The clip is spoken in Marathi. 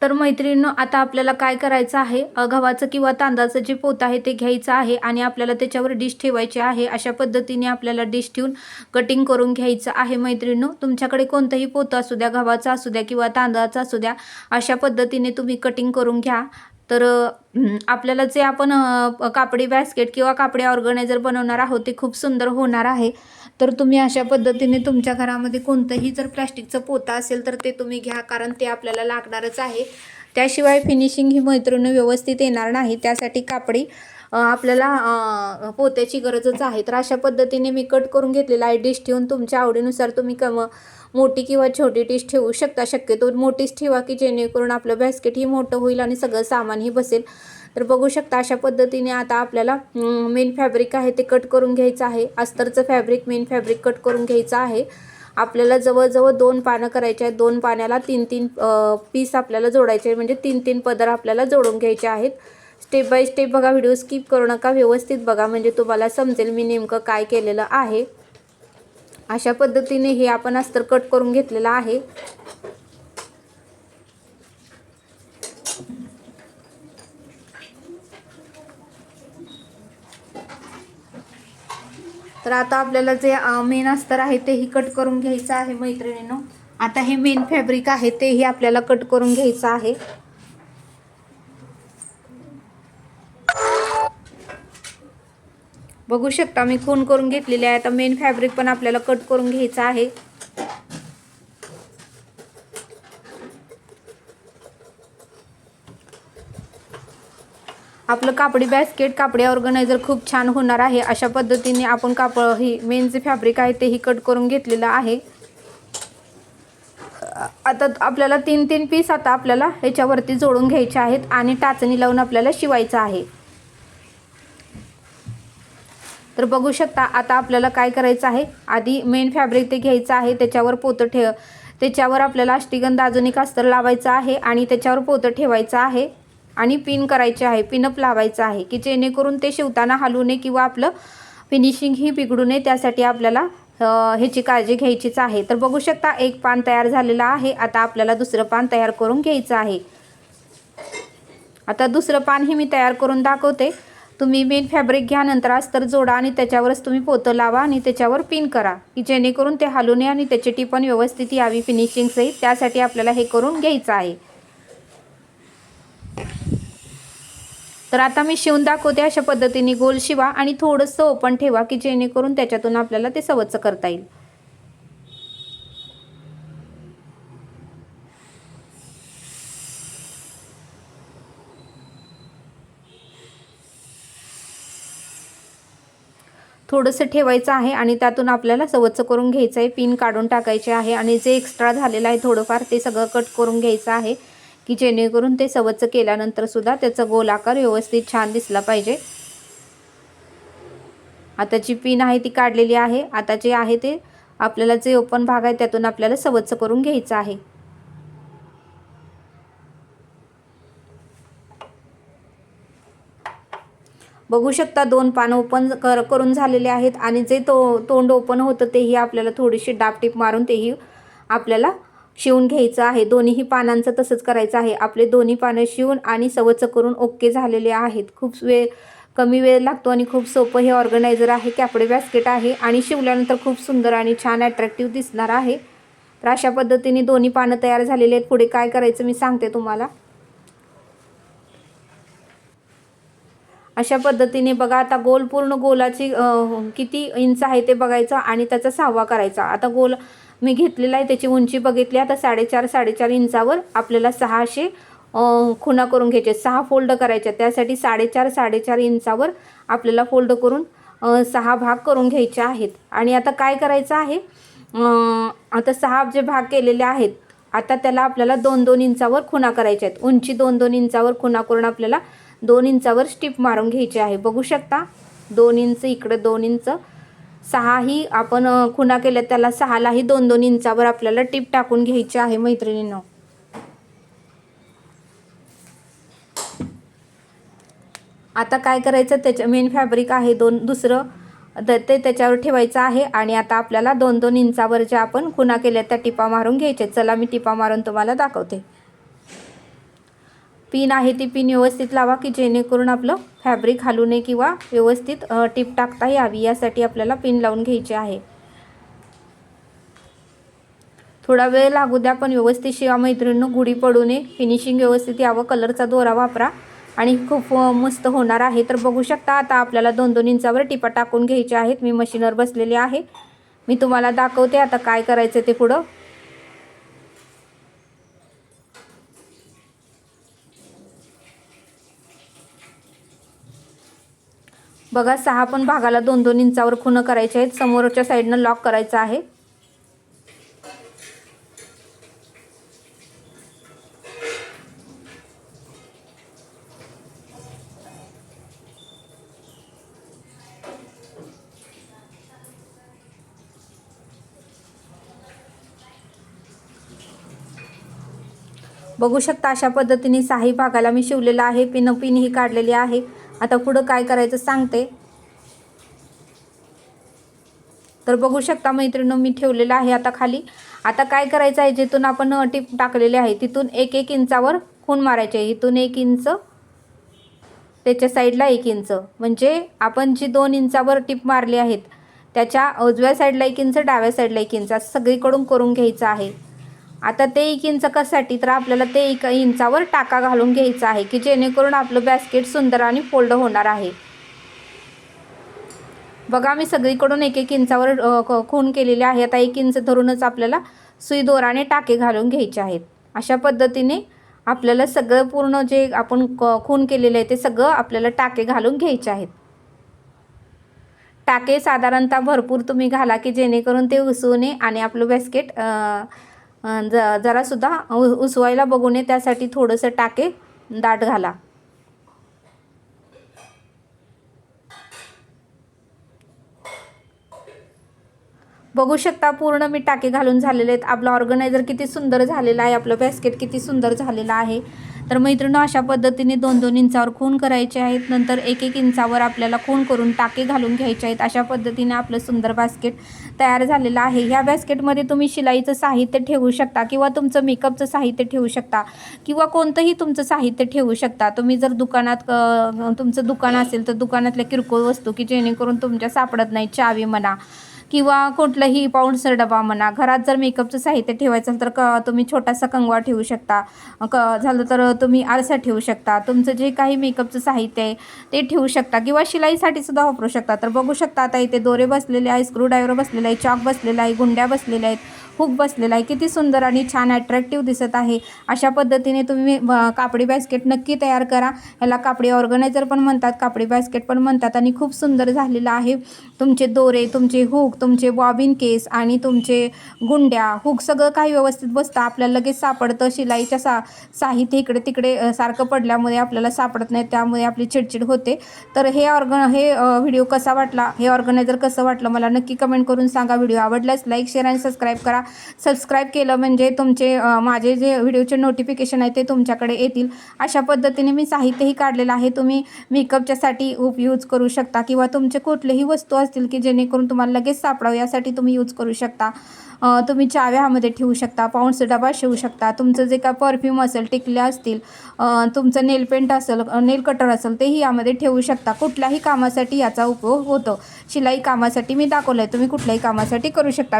तर मैत्रिणींनो, आता आपल्याला काय करायचं आहे, गव्हाचं किंवा तांदळाचं जे पोत आहे ते घ्यायचं आहे आणि आपल्याला त्याच्यावर डिश ठेवायची आहे. अशा पद्धतीने आपल्याला डिश ठेवून कटिंग करून घ्यायचं आहे. मैत्रिणींनो, तुमच्याकडे कोणतंही पोतं असू द्या, गव्हाचं असू द्या किंवा तांदळाचं असू द्या, अशा पद्धतीने तुम्ही कटिंग करून घ्या. तर आपल्याला जे आपण कापडी बॅस्केट किंवा कापडी ऑर्गनायझर बनवणार आहोत ते खूप सुंदर होणार आहे. तर तुम्ही अशा पद्धतीने तुमच्या घरामध्ये कोणतंही जर प्लॅस्टिकचं पोतं असेल तर ते तुम्ही घ्या, कारण ते आपल्याला लागणारच आहे. त्याशिवाय फिनिशिंग ही मैत्रिणी व्यवस्थित येणार नाही. त्यासाठी कापडी आपल्याला पोत्याची गरजच आहे. तर अशा पद्धतीने मी कट करून घेतलेला आहे. डिश ठेवून तुमच्या आवडीनुसार तुम्ही मोठी किंवा छोटी डिश ठेवू शकता. शक्यतो मोठीच ठेवा की जेणेकरून आपलं बॅस्केटही मोठं होईल आणि सगळं सामानही बसेल. तर बघू शकता अशा पद्धतीने आता आपल्याला मेन फॅब्रिक आहे ते कट करून घ्यायचं आहे. अस्तरचं फॅब्रिक मेन फॅब्रिक कट करून घ्यायचं आहे. आपल्याला जवळजवळ 2 पानं करायचे आहेत. 2 पाण्याला 3-3 पीस आपल्याला जोडायचे, म्हणजे 3-3 पदर आपल्याला जोडून घ्यायचे आहेत. स्टेप बाय स्टेप बघा, व्हिडिओ स्किप करू नका, व्यवस्थित बघा म्हणजे तुम्हाला समजेल मी नेमकं काय केलेलं आहे. अशा पद्धतीने हे आपण अस्तर कट करून घेतलेलं आहे. तर आता आपल्याला जे मेन अस्तर आहे तेही कट करून घ्यायचं आहे मैत्रिणींनो. आता हे मेन फॅब्रिक आहे तेही आपल्याला कट करून घ्यायचं आहे. बघू शकता मी खून करून घेतलेले आहे. आता मेन फॅब्रिक पण आपल्याला कट करून घ्यायचं आहे. आपलं कापडी बॅस्केट, कापडी ऑर्गनायझर खूप छान होणार आहे. अशा पद्धतीने आपण ही मेन जे फॅब्रिक आहे तेही कट करून घेतलेलं आहे. आता आपल्याला 3-3 पीस आता आपल्याला ह्याच्यावरती जोडून घ्यायचे आहेत आणि टाचणी लावून आपल्याला शिवायचं आहे. तर बघू शकता आता आपल्याला काय करायचं आहे, आधी मेन फॅब्रिक ते घ्यायचं आहे, त्याच्यावर पोतं त्याच्यावर आपल्याला अष्टगंध अजून एक अस्तर लावायचं आहे आणि त्याच्यावर पोतं ठेवायचं आहे आणि पिन करायचे आहे, पिनअप लावायचं आहे की जेणेकरून ते शिवताना हलू नये किंवा आपलं फिनिशिंग ही बिघडू नये. त्यासाठी आपल्याला ह्याची काळजी घ्यायचीच आहे. तर बघू शकता एक पान तयार झालेलं आहे. आता आपल्याला दुसरं पान तयार करून घ्यायचं आहे. आता दुसरं पान ही मी तयार करून दाखवते. तुम्ही मेन फॅब्रिक घ्या, नंतर अस्तर जोडा आणि त्याच्यावरच तुम्ही पोतं लावा आणि त्याच्यावर पिन करा की जेणेकरून ते हलू नये आणि त्याची टिपण व्यवस्थित यावी फिनिशिंग सहित. त्यासाठी आपल्याला हे करून घ्यायचं आहे. तर आता मी शिवून दाखवते. अशा पद्धतीने गोल शिवा आणि थोडंसं ओपन ठेवा की जेणेकरून त्याच्यातून आपल्याला ते सवच्च करता येईल. थोडंसं ठेवायचं आहे आणि त्यातून आपल्याला सवच्च करून घ्यायचं आहे. पिन काढून टाकायचे आहे आणि जे एक्स्ट्रा झालेलं आहे थोडंफार ते सगळं कट करून घ्यायचं आहे की जेणेकरून ते सवच्च केल्यानंतर सुद्धा त्याचा गोल आकार व्यवस्थित छान दिसला पाहिजे. आता जी पिन आहे ती काढलेली आहे. आता जे आहे ते आपल्याला जे ओपन भाग आहे त्यातून आपल्याला सवच्च करून घ्यायचं आहे. बघू शकता 2 पानं ओपन करून झालेले आहेत आणि जे तोंड ओपन होतं तेही आपल्याला थोडीशी डापटीप मारून तेही आपल्याला शिवून घ्यायचं आहे. दोन्हीही पानांचं तसंच करायचं आहे. आपले दोन्ही पानं शिवून आणि सवच्च करून ओके झालेले आहेत. खूप कमी वेळ लागतो आणि खूप सोपं हे ऑर्गनायझर आहे, कॅपडी बॅस्केट आहे आणि शिवल्यानंतर खूप सुंदर आणि छान अट्रॅक्टिव्ह दिसणार आहे. तर अशा पद्धतीने दोन्ही पानं तयार झालेले आहेत. पुढे काय करायचं मी सांगते तुम्हाला. अशा पद्धतीने बघा, आता गोल पूर्ण गोलाची किती इंच आहे ते बघायचं आणि त्याचा 6वा करायचा. आता गोल मी घेतलेला आहे, त्याची उंची बघितली. आता 4.5 इंचावर आपल्याला 6 खुणा करून घ्यायचे, 6 फोल्ड करायचे. त्यासाठी 4.5 इंचावर आपल्याला फोल्ड करून 6 भाग करून घ्यायचे आहेत. आणि आता काय करायचं आहे, आता 6 जे भाग केलेले आहेत आता त्याला आपल्याला 2-2 इंचावर खुणा करायच्या आहेत. उंची 2-2 इंचावर खुणा करून आपल्याला 2 इंचावर स्टिप मारून घ्यायची आहे. बघू शकता 2 इंच इकडे 2 इंच, 6 ही आपण खुणा केल्या त्याला 6लाही 2-2 इंचावर आपल्याला टिप टाकून घ्यायची आहे मैत्रिणींनो. आता काय करायचं, त्याच्या मेन फॅब्रिक आहे दुसरं ते त्याच्यावर ठेवायचं आहे आणि आता आपल्याला 2-2 इंचावर जे आपण खुणा केल्या त्या टिपा मारून घ्यायच्या. चला मी टिपा मारून तुम्हाला दाखवते. पिन आहे ती पिन व्यवस्थित लावा की जेणेकरून आपलं फॅब्रिक हलू नये किंवा व्यवस्थित टिप टाकता यावी, यासाठी आपल्याला पिन लावून घ्यायची आहे. थोडा वेळ लागू द्या पण व्यवस्थित शिवा मैत्रिणींनो, गुढी पडू नये, फिनिशिंग व्यवस्थित यावं. कलरचा दोरा वापरा आणि खूप मस्त होणार आहे. तर बघू शकता आता आपल्याला 2-2 इंचावर टिपा टाकून घ्यायच्या आहेत. मी मशीनवर बसलेले आहे. मी तुम्हाला दाखवते आता काय करायचं ते पुढं. बघा 6 पण भागाला 2-2 इंचावर खुणं करायचे आहेत. समोरच्या साईडनं लॉक करायचं आहे. बघू शकता अशा पद्धतीने 6 भागाला मी शिवलेला आहे. पिन ही काढलेली आहे. आता पुढं काय करायचं सांगते. तर बघू शकता मैत्रिणींनो, मी ठेवलेलं आहे आता खाली. आता काय करायचं आहे, जिथून आपण टिप टाकलेली आहे तिथून 1-1 इंचावर खूण मारायचे आहे. इथून 1 इंच, त्याच्या साईडला 1 इंच, म्हणजे आपण जी 2 इंचावर टिप मारली आहेत त्याच्या उजव्या साईडला 1 इंच, डाव्या साईडला 1 इंच असं सगळीकडून करून घ्यायचं आहे. आता ते 1 इंच कशासाठी, तर आपल्याला ते 1 इंचावर टाका घालून घ्यायचा आहे की जेणेकरून आपलं बास्केट सुंदर आणि फोल्ड होणार आहे. बघा मी सगळीकडून 1-1 इंचावर खूण केलेले आहे. आता 1 इंच धरूनच आपल्याला सुई दोराने टाके घालून घ्यायचे आहेत. अशा पद्धतीने आपल्याला सगळं पूर्ण जे आपण खूण केलेले आहे ते सगळं आपल्याला टाके घालून घ्यायचे आहेत. टाके साधारणतः भरपूर तुम्ही घाला की जेणेकरून ते उसवू नये आणि आपलं बास्केट जरासुद्धा उसवायला बघू नये, त्यासाठी थोडंसं टाके दाट घाला. बघू शकता पूर्ण मी टाके घालून झालेले आहेत. आपलं ऑर्गनायझर किती सुंदर झालेलं आहे, आपलं बास्केट किती सुंदर झालेलं आहे. तर मैत्रिणींनो, अशा पद्धतीने 2-2 इंचावर खूण करायचे आहेत. नंतर 1-1 इंचावर आपल्याला खूण करून टाके घालून घ्यायचे आहेत. अशा पद्धतीने आपलं सुंदर बास्केट तयार झालेलं आहे. ह्या बास्केटमध्ये तुम्ही शिलाईचं साहित्य ठेवू शकता किंवा तुमचं मेकअपचं साहित्य ठेवू शकता किंवा कोणतंही तुमचं साहित्य ठेवू शकता. तुम्ही जर दुकानात तुमचं दुकान असेल तर दुकानातल्या किरकोळ वस्तू की जेणेकरून तुमच्या सापडत नाही, चावी म्हणा किंवा कुठलाही पाऊंडसर डबा म्हणा. घरात जर मेकअपचं साहित्य ठेवायचं असेल तर तुम्ही छोटासा कंगवा ठेवू शकता, झालं तर तुम्ही आरसा ठेवू शकता. तुमचं जे काही मेकअपचं साहित्य आहे ते ठेवू शकता किंवा शिलाईसाठी सुद्धा वापरू शकता. तर बघू शकता आता इथे दोरे बसलेले आहे, स्क्रूड्रायव्हर बसलेला आहे, चॉक बसलेला आहे, गुंड्या बसलेल्या आहेत, हुक बसलेला आहे. किती सुंदर आणि छान अट्रॅक्टिव्ह दिसत आहे. अशा पद्धतीने तुम्ही कापडी बास्केट नक्की तयार करा. ह्याला कापडी ऑर्गनायझर पण म्हणतात, कापडी बास्केट पण म्हणतात आणि खूप सुंदर झालेलं आहे. तुमचे दोरे, तुमचे हुक, तुमचे बॉबिन केस आणि तुमचे गुंड्या, हुक सगळं काही व्यवस्थित बसतं. आपल्याला लगेच सापडतं. शिलाईच्या साहित्य इकडे तिकडे सारखं पडल्यामुळे आपल्याला सापडत नाही, त्यामुळे आपली चिडचिड होते. तर हे व्हिडिओ कसा वाटला, हे ऑर्गनायझर कसं वाटलं मला नक्की कमेंट करून सांगा. व्हिडिओ आवडल्यास लाईक, शेअर आणि सबस्क्राईब करा. सबस्क्राईब केलं म्हणजे तुमचे माझे जे व्हिडिओचे नोटिफिकेशन आहे ते तुमच्याकडे येतील. अशा पद्धतीने मी साहित्यही काढलेलं आहे. तुम्ही मेकअपच्यासाठी यूज करू शकता किंवा तुमचे कुठलेही वस्तू असतील की जेणेकरून तुम्हाला लगेच सापडावं यासाठी तुम्ही यूज करू शकता. तुम्ही चाव्या ह्यामध्ये ठेवू शकता, पाऊंडचा डबा ठेवू शकता, तुमचं जे काय परफ्यूम असेल, टिकल्या असतील, तुमचं नेल पेंट असेल, नेल कटर असेल तेही यामध्ये ठेवू शकता. कुठल्याही कामासाठी याचा उपयोग होतो. शिलाई कामासाठी मी दाखवलं आहे, तुम्ही कुठल्याही कामासाठी करू शकता.